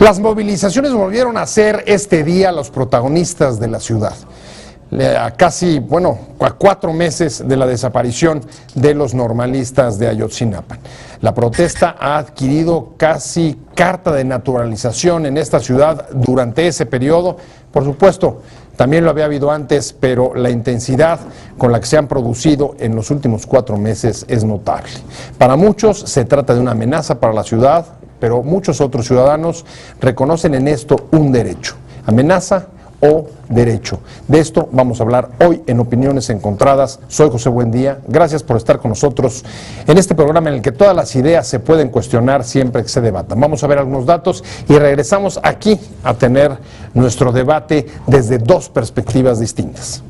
Las movilizaciones volvieron a ser este día los protagonistas de la ciudad. A 4 meses de la desaparición de los normalistas de Ayotzinapa. La protesta ha adquirido casi carta de naturalización en esta ciudad durante ese periodo. Por supuesto, también lo había habido antes, pero la intensidad con la que se han producido en los últimos 4 meses es notable. Para muchos se trata de una amenaza para la ciudad, pero muchos otros ciudadanos reconocen en esto un derecho. Amenaza o derecho. De esto vamos a hablar hoy en Opiniones Encontradas. Soy José Buendía. Gracias por estar con nosotros en este programa en el que todas las ideas se pueden cuestionar siempre que se debatan. Vamos a ver algunos datos y regresamos aquí a tener nuestro debate desde 2 perspectivas distintas.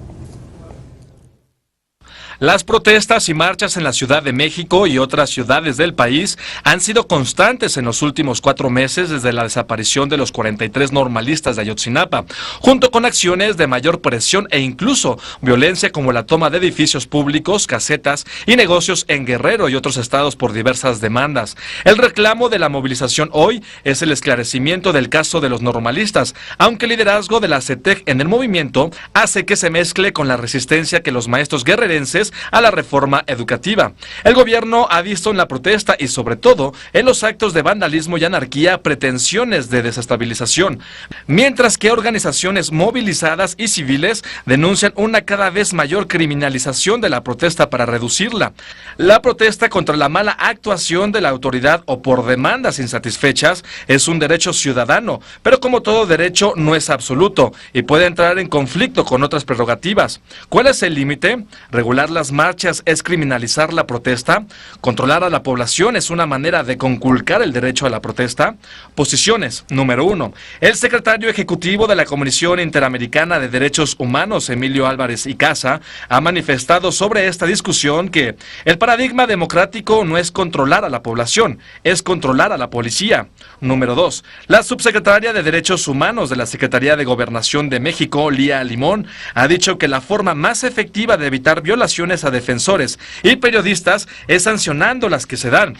Las protestas y marchas en la Ciudad de México y otras ciudades del país han sido constantes en los últimos 4 meses desde la desaparición de los 43 normalistas de Ayotzinapa, junto con acciones de mayor presión e incluso violencia como la toma de edificios públicos, casetas y negocios en Guerrero y otros estados por diversas demandas. El reclamo de la movilización hoy es el esclarecimiento del caso de los normalistas, aunque el liderazgo de la CETEC en el movimiento hace que se mezcle con la resistencia que los maestros guerrerenses a la reforma educativa. El gobierno ha visto en la protesta y sobre todo en los actos de vandalismo y anarquía pretensiones de desestabilización, mientras que organizaciones movilizadas y civiles denuncian una cada vez mayor criminalización de la protesta para reducirla. La protesta contra la mala actuación de la autoridad o por demandas insatisfechas es un derecho ciudadano, pero como todo derecho no es absoluto y puede entrar en conflicto con otras prerrogativas. ¿Cuál es el límite? Regular las marchas es criminalizar la protesta. Controlar a la población es una manera de conculcar el derecho a la protesta. Posiciones. Número 1. El secretario ejecutivo de la Comisión Interamericana de Derechos Humanos, Emilio Álvarez y Casa, ha manifestado sobre esta discusión que el paradigma democrático no es controlar a la población, es controlar a la policía. Número 2. La subsecretaria de Derechos Humanos de la Secretaría de Gobernación de México, Lía Limón, ha dicho que la forma más efectiva de evitar violaciones a defensores y periodistas es sancionando las que se dan.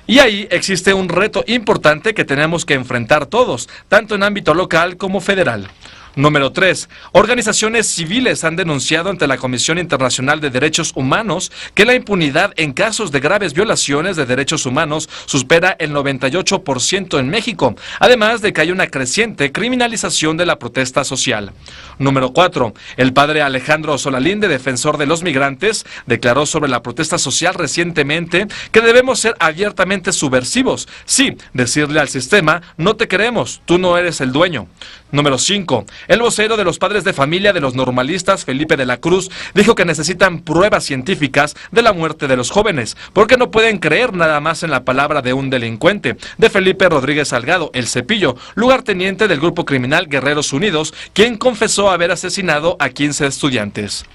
Y ahí existe un reto importante que tenemos que enfrentar todos, tanto en ámbito local como federal. Número 3. Organizaciones civiles han denunciado ante la Comisión Internacional de Derechos Humanos que la impunidad en casos de graves violaciones de derechos humanos supera el 98% en México, además de que hay una creciente criminalización de la protesta social. Número 4. El padre Alejandro Solalinde, defensor de los migrantes, declaró sobre la protesta social recientemente que debemos ser abiertamente subversivos. Sí, decirle al sistema, no te queremos, tú no eres el dueño. Número 5. El vocero de los padres de familia de los normalistas, Felipe de la Cruz, dijo que necesitan pruebas científicas de la muerte de los jóvenes, porque no pueden creer nada más en la palabra de un delincuente, de Felipe Rodríguez Salgado, el Cepillo, lugarteniente del grupo criminal Guerreros Unidos, quien confesó haber asesinado a 15 estudiantes.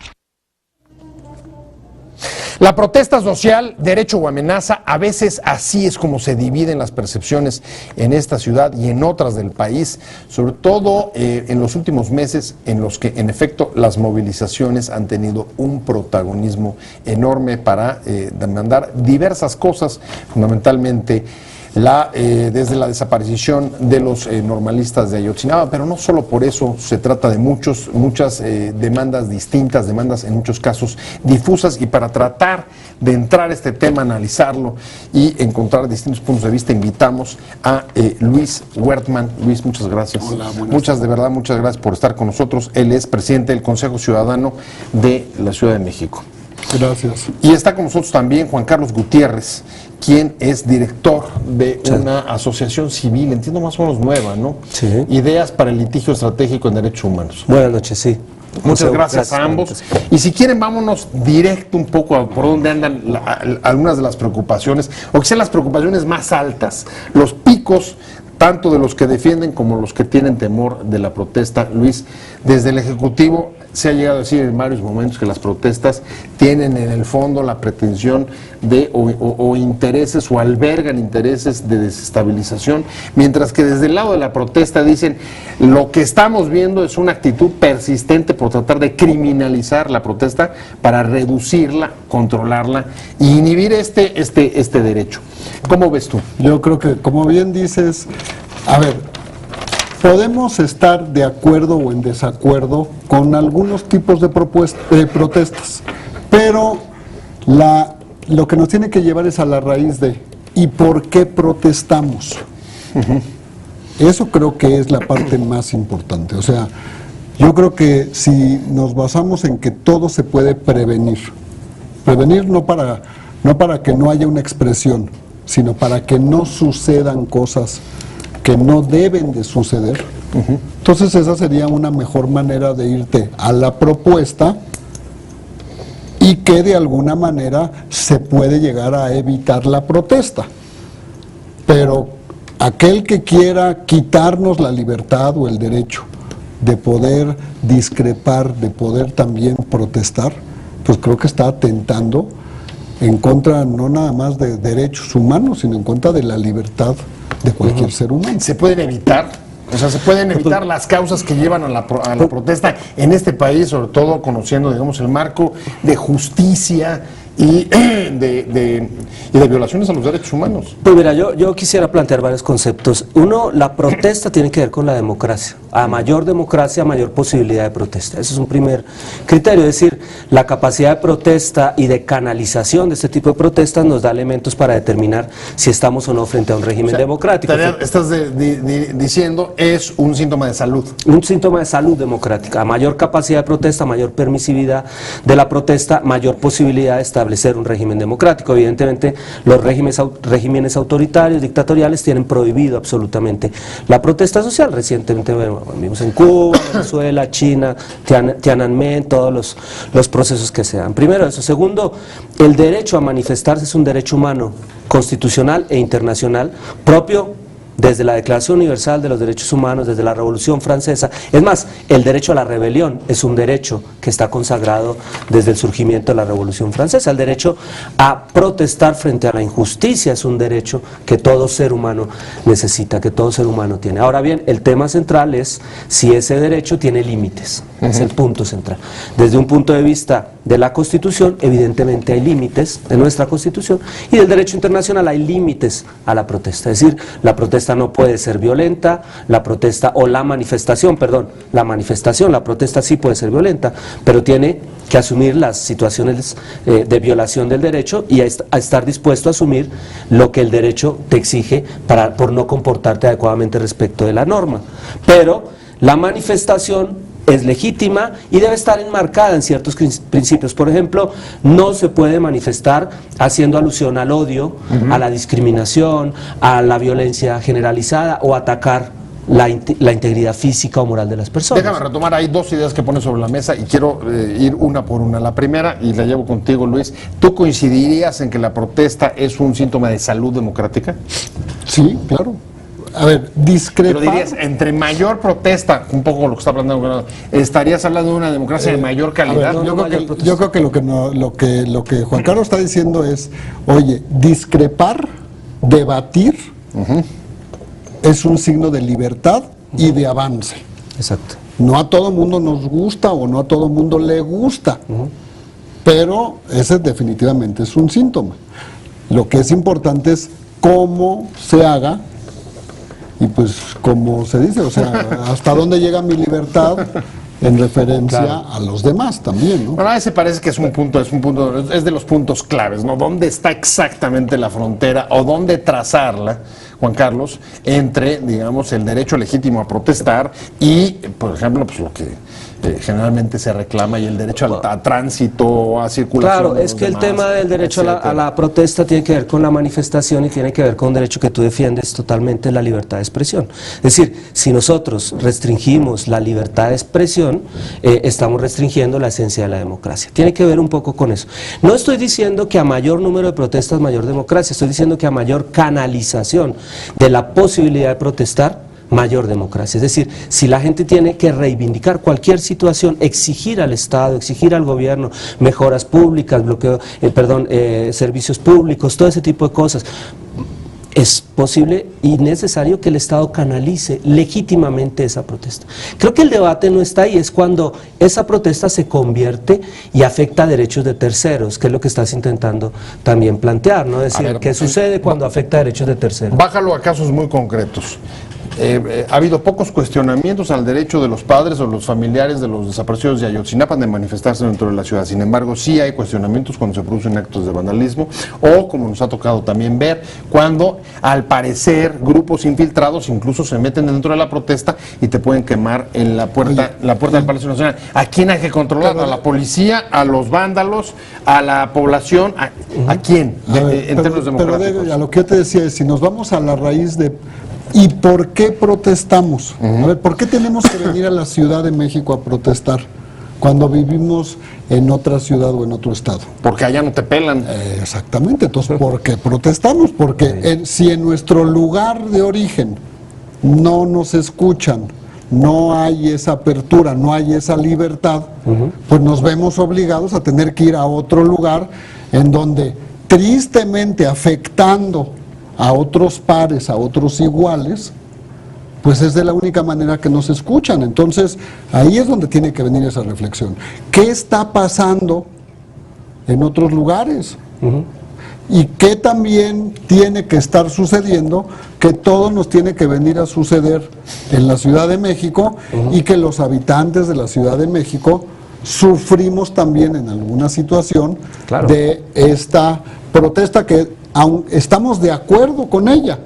La protesta social, derecho o amenaza, a veces así es como se dividen las percepciones en esta ciudad y en otras del país, sobre todo en los últimos meses en los que en efecto las movilizaciones han tenido un protagonismo enorme para demandar diversas cosas, fundamentalmente desde la desaparición de los normalistas de Ayotzinapa, pero no solo por eso, se trata de muchas demandas distintas, demandas en muchos casos difusas, y para tratar de entrar a este tema, analizarlo y encontrar distintos puntos de vista, invitamos a Luis Wertmann. Luis, muchas gracias. Hola, muchas gracias por estar con nosotros. Él es presidente del Consejo Ciudadano de la Ciudad de México. Gracias. Y está con nosotros también Juan Carlos Gutiérrez, quien es director de una asociación civil, entiendo más o menos nueva, ¿no? Sí. Ideas para el litigio estratégico en derechos humanos. Buenas noches, sí. Muchas gracias a ambos. Y si quieren, vámonos directo un poco a por dónde andan algunas de las preocupaciones, o que sean las preocupaciones más altas, los picos, tanto de los que defienden como los que tienen temor de la protesta. Luis, desde el Ejecutivo se ha llegado a decir en varios momentos que las protestas tienen en el fondo la pretensión de o intereses o albergan intereses de desestabilización, mientras que desde el lado de la protesta dicen lo que estamos viendo es una actitud persistente por tratar de criminalizar la protesta para reducirla, controlarla e inhibir este derecho. ¿Cómo ves tú? Yo creo que, como bien dices, a ver, podemos estar de acuerdo o en desacuerdo con algunos tipos de protestas, pero lo que nos tiene que llevar es a la raíz de ¿y por qué protestamos? Eso creo que es la parte más importante. O sea, yo creo que si nos basamos en que todo se puede prevenir no para que no haya una expresión, sino para que no sucedan cosas que no deben de suceder, entonces esa sería una mejor manera de irte a la propuesta y que de alguna manera se puede llegar a evitar la protesta. Pero aquel que quiera quitarnos la libertad o el derecho de poder discrepar, de poder también protestar, pues creo que está atentando en contra no nada más de derechos humanos, sino en contra de la libertad de cualquier ser humano. ¿Se pueden evitar? O sea, ¿se pueden evitar las causas que llevan a la protesta en este país, sobre todo conociendo, digamos, el marco de justicia y de violaciones a los derechos humanos? Pues mira, yo quisiera plantear varios conceptos. Uno, la protesta tiene que ver con la democracia. A mayor democracia, mayor posibilidad de protesta. Ese es un primer criterio. Es decir, la capacidad de protesta y de canalización de este tipo de protestas nos da elementos para determinar si estamos o no frente a un régimen democrático. Estás diciendo es un síntoma de salud. Un síntoma de salud democrática. A mayor capacidad de protesta, mayor permisividad de la protesta, mayor posibilidad de establecer un régimen democrático. Evidentemente, los regímenes autoritarios, dictatoriales, tienen prohibido absolutamente la protesta social. Recientemente, vimos en Cuba, Venezuela, China, Tiananmen, todos los procesos que se dan. Primero eso. Segundo, el derecho a manifestarse es un derecho humano, constitucional e internacional, propio desde la Declaración Universal de los Derechos Humanos, desde la Revolución Francesa. Es más, el derecho a la rebelión es un derecho que está consagrado desde el surgimiento de la Revolución Francesa. El derecho a protestar frente a la injusticia es un derecho que todo ser humano necesita, que todo ser humano tiene. Ahora bien, el tema central es si ese derecho tiene límites. Es el punto central. Desde un punto de vista de la Constitución, evidentemente hay límites en nuestra Constitución, y del derecho internacional hay límites a la protesta. Es decir, la protesta no puede ser violenta, la protesta o la manifestación, la protesta sí puede ser violenta, pero tiene que asumir las situaciones de violación del derecho y a estar dispuesto a asumir lo que el derecho te exige por no comportarte adecuadamente respecto de la norma. Pero la manifestación es legítima y debe estar enmarcada en ciertos principios. Por ejemplo, no se puede manifestar haciendo alusión al odio, a la discriminación, a la violencia generalizada o atacar la integridad física o moral de las personas. Déjame retomar, hay dos ideas que pones sobre la mesa y quiero ir una por una. La primera, y la llevo contigo, Luis, ¿tú coincidirías en que la protesta es un síntoma de salud democrática? Sí, claro. A ver, discrepar. Pero dirías, entre mayor protesta, un poco lo que está planteando, estarías hablando de una democracia de mayor calidad. Ver, yo creo que lo que Juan Carlos está diciendo es, oye, discrepar, debatir, es un signo de libertad y de avance. Exacto. No a todo mundo nos gusta o no a todo mundo le gusta, pero ese definitivamente es un síntoma. Lo que es importante es cómo se haga. Y pues, como se dice, o sea, hasta dónde llega mi libertad en referencia a los demás también, ¿no? Bueno, a ese parece que es de los puntos claves, ¿no? ¿Dónde está exactamente la frontera o dónde trazarla, Juan Carlos, entre, digamos, el derecho legítimo a protestar y, por ejemplo, pues lo que generalmente se reclama y el derecho a tránsito, a circulación? Claro, es que el tema del derecho a la protesta tiene que ver con la manifestación y tiene que ver con un derecho que tú defiendes totalmente, la libertad de expresión. Es decir, si nosotros restringimos la libertad de expresión, estamos restringiendo la esencia de la democracia. Tiene que ver un poco con eso. No estoy diciendo que a mayor número de protestas, mayor democracia, estoy diciendo que a mayor canalización de la posibilidad de protestar, mayor democracia. Es decir, si la gente tiene que reivindicar cualquier situación, exigir al Estado, exigir al gobierno mejoras públicas, servicios públicos, todo ese tipo de cosas, es posible y necesario que el Estado canalice legítimamente esa protesta. Creo que el debate no está ahí, es cuando esa protesta se convierte y afecta derechos de terceros, que es lo que estás intentando también plantear, ¿no? Es decir, ¿qué sucede cuando afecta derechos de terceros? Bájalo a casos muy concretos. ha habido pocos cuestionamientos al derecho de los padres o los familiares de los desaparecidos de Ayotzinapa de manifestarse dentro de la ciudad. Sin embargo, sí hay cuestionamientos cuando se producen actos de vandalismo o, como nos ha tocado también ver, cuando al parecer grupos infiltrados incluso se meten dentro de la protesta y te pueden quemar en la puerta del Palacio Nacional. ¿A quién hay que controlar? ¿A la policía? ¿A los vándalos? ¿A la población? ¿A quién? En términos democráticos. Pero a lo que yo te decía es, si nos vamos a la raíz de ¿y por qué protestamos? A ver, ¿por qué tenemos que venir a la Ciudad de México a protestar cuando vivimos en otra ciudad o en otro estado? Porque allá no te pelan. Exactamente, entonces ¿por qué protestamos? Porque si en nuestro lugar de origen no nos escuchan, no hay esa apertura, no hay esa libertad, pues nos vemos obligados a tener que ir a otro lugar en donde tristemente afectando a otros pares, a otros iguales, pues es de la única manera que nos escuchan. Entonces ahí es donde tiene que venir esa reflexión. ¿Qué está pasando en otros lugares? Y qué también tiene que estar sucediendo, que todo nos tiene que venir a suceder en la Ciudad de México y que los habitantes de la Ciudad de México sufrimos también en alguna situación de esta protesta que aún estamos de acuerdo con ella,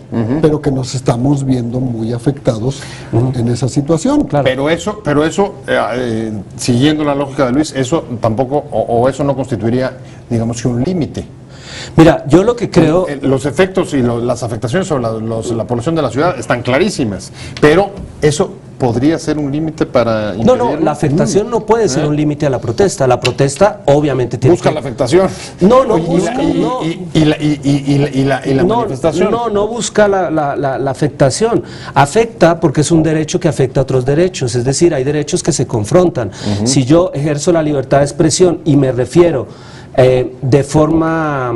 pero que nos estamos viendo muy afectados en esa situación. Pero eso, siguiendo la lógica de Luis, eso tampoco, o eso no constituiría, digamos que un límite. Mira, yo lo que creo... Los efectos y las afectaciones sobre la población de la ciudad están clarísimas, pero eso podría ser un límite para impedirlo. No, la afectación no puede ser un límite a la protesta. La protesta obviamente tiene busca la afectación. No manifestación. No busca la afectación. Afecta porque es un derecho que afecta a otros derechos. Es decir, hay derechos que se confrontan. Si yo ejerzo la libertad de expresión y me refiero de forma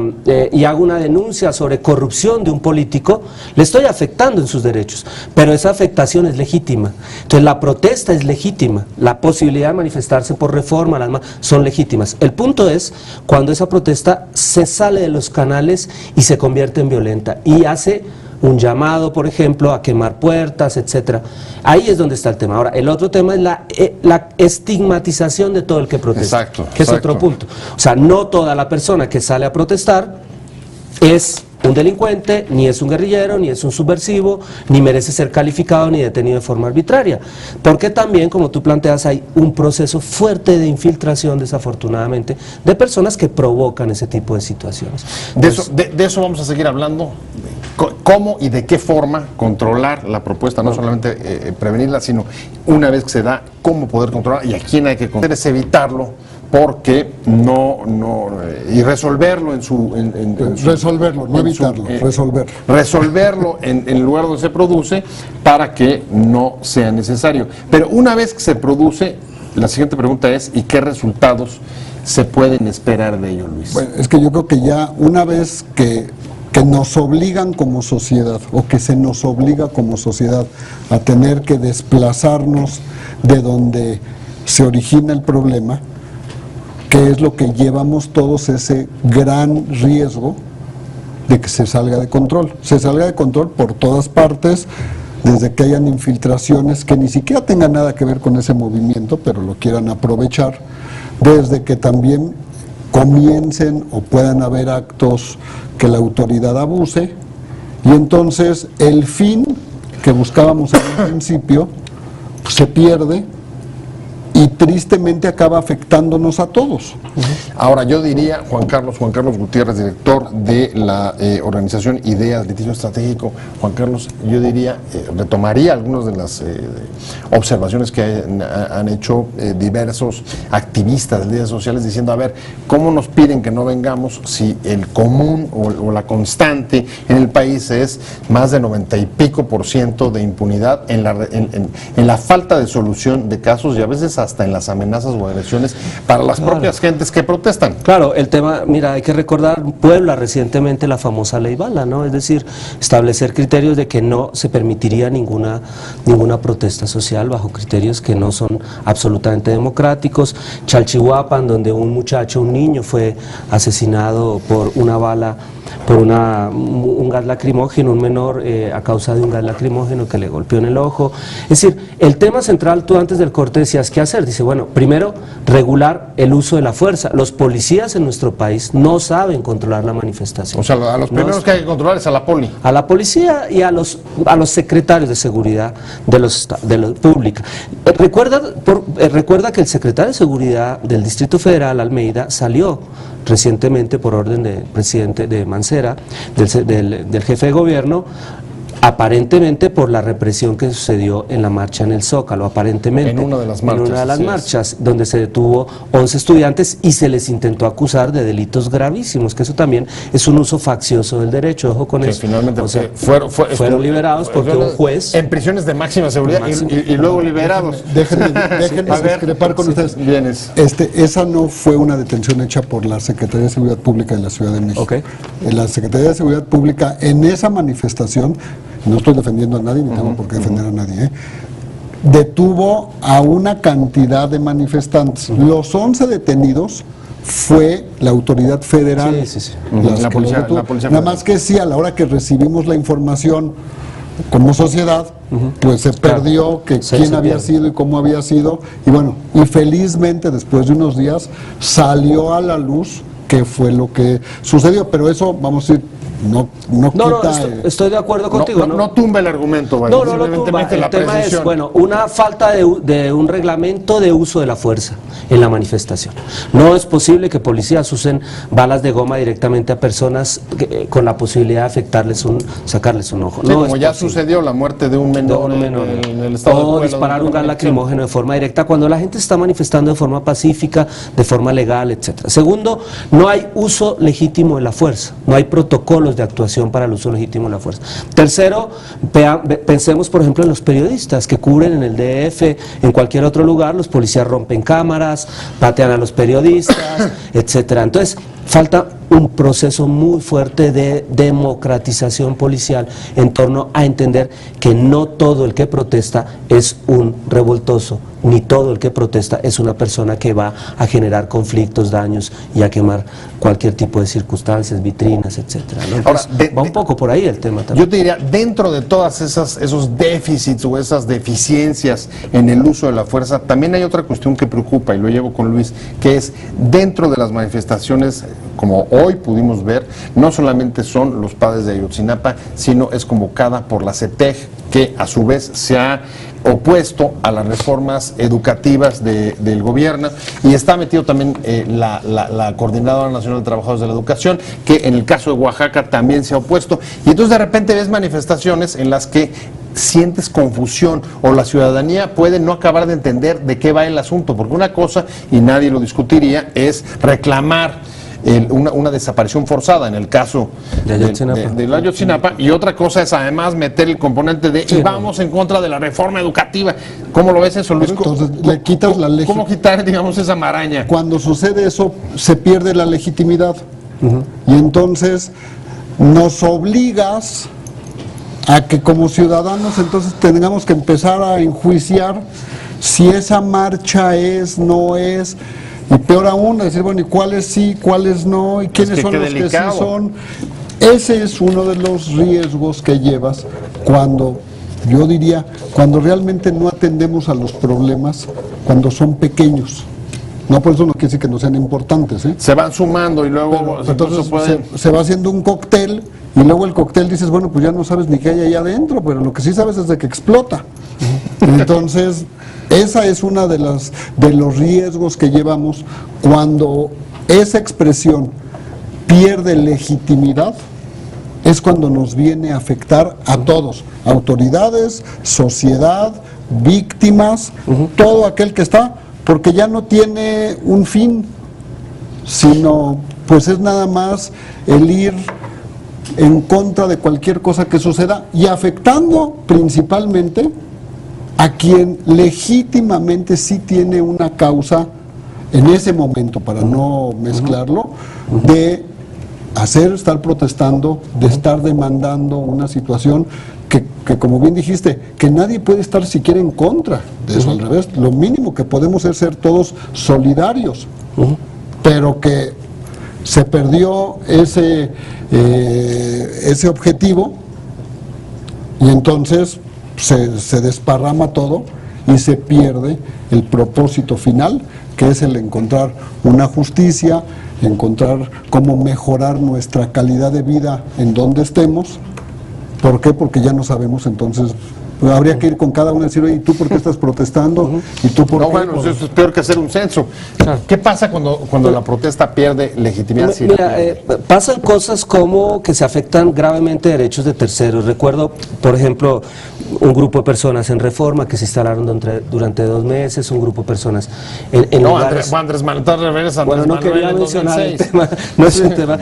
y hago una denuncia sobre corrupción de un político, le estoy afectando en sus derechos, pero esa afectación es legítima. Entonces la protesta es legítima, la posibilidad de manifestarse por reforma, las son legítimas. El punto es cuando esa protesta se sale de los canales y se convierte en violenta y hace un llamado, por ejemplo, a quemar puertas, etcétera. Ahí es donde está el tema. Ahora, el otro tema es la estigmatización de todo el que protesta, que es otro punto. O sea, no toda la persona que sale a protestar es un delincuente, ni es un guerrillero, ni es un subversivo, ni merece ser calificado ni detenido de forma arbitraria. Porque también, como tú planteas, hay un proceso fuerte de infiltración, desafortunadamente, de personas que provocan ese tipo de situaciones. De eso vamos a seguir hablando. ¿Cómo y de qué forma controlar la propuesta? No solamente prevenirla, sino una vez que se da, cómo poder controlar y a quién hay que controlar. Es evitarlo, porque y resolverlo resolverlo en el lugar donde se produce para que no sea necesario. Pero una vez que se produce, la siguiente pregunta es ¿y qué resultados se pueden esperar de ello, Luis? Bueno, es que yo creo que ya una vez que nos obligan como sociedad, o que se nos obliga como sociedad a tener que desplazarnos de donde se origina el problema, que es lo que llevamos todos ese gran riesgo de que se salga de control. Se salga de control por todas partes, desde que hayan infiltraciones que ni siquiera tengan nada que ver con ese movimiento, pero lo quieran aprovechar, desde que también comiencen o puedan haber actos que la autoridad abuse, y entonces el fin que buscábamos en un principio pues, se pierde y tristemente acaba afectándonos a todos. Ahora yo diría, Juan Carlos Gutiérrez, director de la organización Ideas, Litigio Estratégico. Juan Carlos, yo diría, retomaría algunas de las observaciones que han hecho diversos activistas de líderes sociales diciendo, a ver, ¿cómo nos piden que no vengamos si el común o la constante en el país es más de 90 y pico % de impunidad en la falta de solución de casos y a veces hasta en las amenazas o agresiones para las propias gentes que protestan. Claro, el tema, mira, hay que recordar Puebla recientemente la famosa ley Bala, ¿no? Es decir, establecer criterios de que no se permitiría ninguna protesta social bajo criterios que no son absolutamente democráticos. Chalchihuapan, donde un niño fue asesinado por una bala, por un gas lacrimógeno, un menor a causa de un gas lacrimógeno que le golpeó en el ojo. Es decir, el tema central, tú antes del corte decías, ¿qué hacer? Dice, bueno, primero, regular el uso de la fuerza. Los policías en nuestro país no saben controlar la manifestación. O sea, a los primeros que hay que controlar es a la poli. A la policía y a los secretarios de seguridad de la pública. Recuerda que el secretario de Seguridad del Distrito Federal, Almeida, salió recientemente por orden del presidente de Mancera, del jefe de gobierno, aparentemente por la represión que sucedió en la marcha en el Zócalo, aparentemente. En una de las marchas. En una de las marchas, donde se detuvo 11 estudiantes y se les intentó acusar de delitos gravísimos, que eso también es un uso faccioso del derecho, ojo con eso. Finalmente, o sea, fueron liberados porque un juez... En prisiones de máxima seguridad y luego liberados. Déjenme discrepar con ustedes. Vienes. Esa no fue una detención hecha por la Secretaría de Seguridad Pública de la Ciudad de México. Okay. La Secretaría de Seguridad Pública en esa manifestación, no estoy defendiendo a nadie, ni tengo por qué defender a nadie, detuvo a una cantidad de manifestantes. Los 11 detenidos fue la autoridad federal. Sí. La policía Nada más que sí, a la hora que recibimos la información como sociedad, pues se perdió que quién había sido y cómo había sido, y bueno, y felizmente después de unos días salió a la luz qué fue lo que sucedió, pero eso, vamos a decir, no quita... estoy de acuerdo contigo. No tumba el argumento, vaya. No tumba. El tema es, bueno, una falta de un reglamento de uso de la fuerza en la manifestación. No es posible que policías usen balas de goma directamente a personas con la posibilidad de sacarles un ojo. Sí, como ya sucedió la muerte de un menor en el estado de Puebla. O disparar un gas lacrimógeno de forma directa cuando la gente está manifestando de forma pacífica, de forma legal, etcétera. Segundo, no hay uso legítimo de la fuerza, no hay protocolos de actuación para el uso legítimo de la fuerza. Tercero, pensemos por ejemplo en los periodistas que cubren en el DF, en cualquier otro lugar, los policías rompen cámaras, patean a los periodistas, etcétera. Entonces, falta un proceso muy fuerte de democratización policial en torno a entender que no todo el que protesta es un revoltoso, ni todo el que protesta es una persona que va a generar conflictos, daños y a quemar cualquier tipo de circunstancias, vitrinas, etcétera, ¿no? Entonces, va un poco por ahí el tema también. Yo te diría, dentro de todas esos déficits o esas deficiencias en el uso de la fuerza, también hay otra cuestión que preocupa, y lo llevo con Luis, que es dentro de las manifestaciones, como hoy pudimos ver, no solamente son los padres de Ayotzinapa, sino es convocada por la CETEG, que a su vez se ha opuesto a las reformas educativas del gobierno, y está metido también la Coordinadora Nacional de Trabajadores de la Educación, que en el caso de Oaxaca también se ha opuesto, y entonces de repente ves manifestaciones en las que sientes confusión o la ciudadanía puede no acabar de entender de qué va el asunto, porque una cosa, y nadie lo discutiría, es reclamar una desaparición forzada en el caso de Ayotzinapa, y otra cosa es además meter el componente de y vamos en contra de la reforma educativa. ¿Cómo lo ves eso, Luis? Entonces le quitas la legitimidad. ¿Cómo quitar, digamos, esa maraña? Cuando sucede eso, se pierde la legitimidad. Y entonces nos obligas a que como ciudadanos entonces tengamos que empezar a enjuiciar si esa marcha es, no es. Y peor aún, decir, bueno, ¿y cuáles sí, cuáles no? ¿Y quiénes son los que sí son? Ese es uno de los riesgos que llevas cuando, yo diría, cuando realmente no atendemos a los problemas, cuando son pequeños. No, por eso no quiere decir que no sean importantes, ¿eh? Se van sumando y luego... Entonces se va haciendo un cóctel, y luego el cóctel dices, bueno, pues ya no sabes ni qué hay ahí adentro, pero lo que sí sabes es de que explota. Entonces... esa es una de los riesgos que llevamos cuando esa expresión pierde legitimidad, es cuando nos viene a afectar a todos, autoridades, sociedad, víctimas, todo aquel que está, porque ya no tiene un fin, sino pues es nada más el ir en contra de cualquier cosa que suceda y afectando principalmente a quien legítimamente sí tiene una causa en ese momento, para no mezclarlo, de estar protestando, de estar demandando una situación que como bien dijiste, que nadie puede estar siquiera en contra de eso, al revés, lo mínimo que podemos es ser todos solidarios, pero que se perdió ese objetivo y entonces se desparrama todo y se pierde el propósito final, que es el encontrar una justicia, encontrar cómo mejorar nuestra calidad de vida en donde estemos. ¿Por qué? Porque ya no sabemos, entonces habría que ir con cada uno y decir, oye, ¿y tú por qué estás protestando? ¿Y tú por qué? Bueno, eso es peor que hacer un censo. ¿Qué pasa cuando la protesta pierde legitimidad? Mira, pasan cosas como que se afectan gravemente derechos de terceros. Recuerdo, por ejemplo, un grupo de personas en Reforma que se instalaron durante 2 meses, un grupo de personas en lugares... Andrés Manuel, Bueno, no quería mencionar el tema, no es un tema.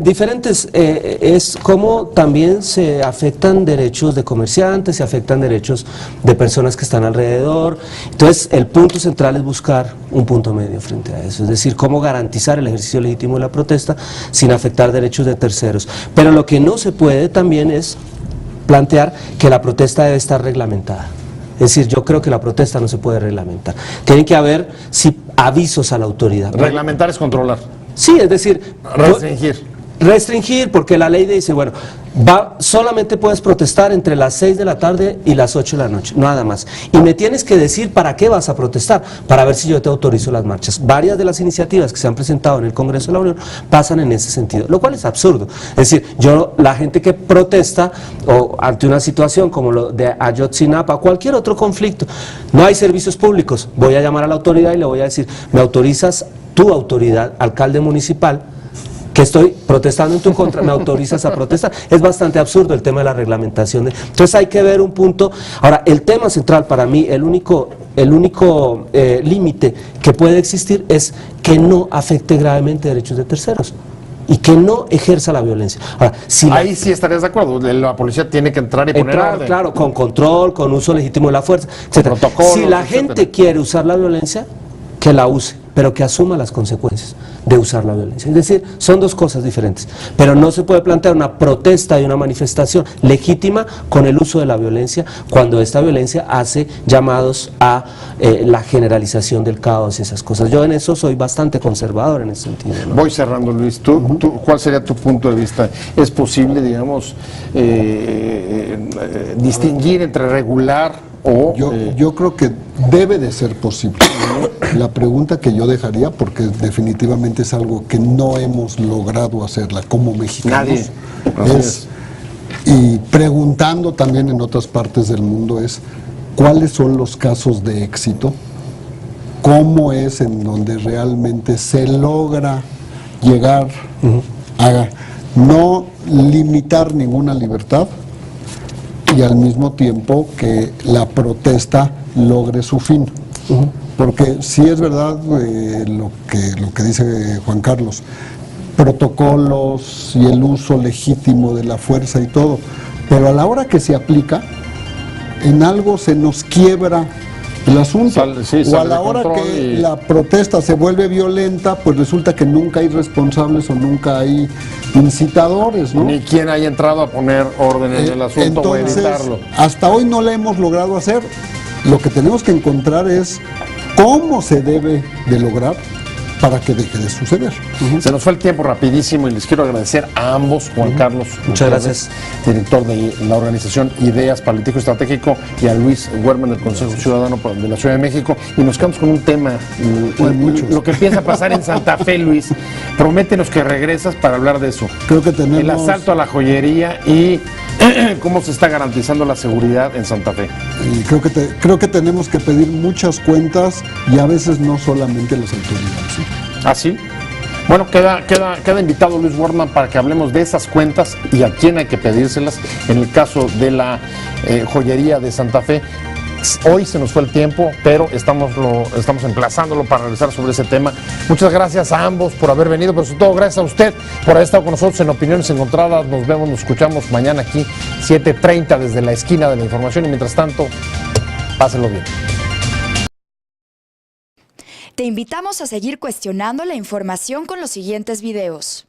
Diferentes, es como también se afectan derechos de comerciantes, se afectan derechos de personas que están alrededor. Entonces, el punto central es buscar un punto medio frente a eso, es decir, cómo garantizar el ejercicio legítimo de la protesta sin afectar derechos de terceros. Pero lo que no se puede también es plantear que la protesta debe estar reglamentada. Es decir, yo creo que la protesta no se puede reglamentar. Tienen que haber avisos a la autoridad. Reglamentar es controlar. Sí, es decir... Restringir, porque la ley dice, bueno, solamente puedes protestar entre las 6 de la tarde y las 8 de la noche, nada más. Y me tienes que decir para qué vas a protestar, para ver si yo te autorizo las marchas. Varias de las iniciativas que se han presentado en el Congreso de la Unión pasan en ese sentido, lo cual es absurdo. Es decir, la gente que protesta o ante una situación como lo de Ayotzinapa, cualquier otro conflicto, no hay servicios públicos, voy a llamar a la autoridad y le voy a decir, ¿me autorizas, tu autoridad, alcalde municipal, que estoy protestando en tu contra, me autorizas a protestar? Es bastante absurdo el tema de la reglamentación. Entonces hay que ver un punto. Ahora, el tema central para mí, el único límite que puede existir es que no afecte gravemente derechos de terceros y que no ejerza la violencia. Ahora, ahí sí estarías de acuerdo, la policía tiene que entrar y poner orden. Claro, con control, con uso legítimo de la fuerza, etc. Si la gente quiere usar la violencia, que la use, pero que asuma las consecuencias de usar la violencia. Es decir, son dos cosas diferentes, pero no se puede plantear una protesta y una manifestación legítima con el uso de la violencia cuando esta violencia hace llamados a la generalización del caos y esas cosas. Yo en eso soy bastante conservador en ese sentido, ¿no? Voy cerrando, Luis. ¿Cuál sería tu punto de vista? ¿Es posible, digamos, distinguir entre regular o...? Yo creo que debe de ser posible. La pregunta que yo dejaría, porque definitivamente es algo que no hemos logrado hacerla como mexicanos, y preguntando también en otras partes del mundo, es ¿cuáles son los casos de éxito? ¿Cómo es en donde realmente se logra llegar a no limitar ninguna libertad y al mismo tiempo que la protesta logre su fin? Porque sí es verdad lo que dice Juan Carlos, protocolos y el uso legítimo de la fuerza y todo, pero a la hora que se aplica, en algo se nos quiebra el asunto, o a la hora que la protesta se vuelve violenta, pues resulta que nunca hay responsables o nunca hay incitadores, ¿no? Ni quien haya entrado a poner orden en el asunto. Entonces, o evitarlo. Hasta hoy no la hemos logrado hacer. Lo que tenemos que encontrar es cómo se debe de lograr para que deje de suceder. Se nos fue el tiempo rapidísimo y les quiero agradecer a ambos, Juan Carlos, muchas gracias, director de la organización Ideas para el Litigio Estratégico, y a Luis Werman del Consejo Ciudadano de la Ciudad de México, y nos quedamos con un tema, lo que empieza a pasar en Santa Fe. Luis, prométenos que regresas para hablar de eso. Creo que tenemos el asalto a la joyería y cómo se está garantizando la seguridad en Santa Fe. Y creo que tenemos que pedir muchas cuentas y a veces no solamente las autoridades, ¿sí? ¿Ah, sí? Bueno, queda invitado Luis Werman para que hablemos de esas cuentas y a quién hay que pedírselas en el caso de la joyería de Santa Fe. Hoy se nos fue el tiempo, pero estamos emplazándolo para regresar sobre ese tema. Muchas gracias a ambos por haber venido, pero sobre todo gracias a usted por haber estado con nosotros en Opiniones Encontradas. Nos vemos, nos escuchamos mañana aquí, 7:30 desde la esquina de la información, y mientras tanto, Pásenlo bien. Te invitamos a seguir cuestionando la información con los siguientes videos.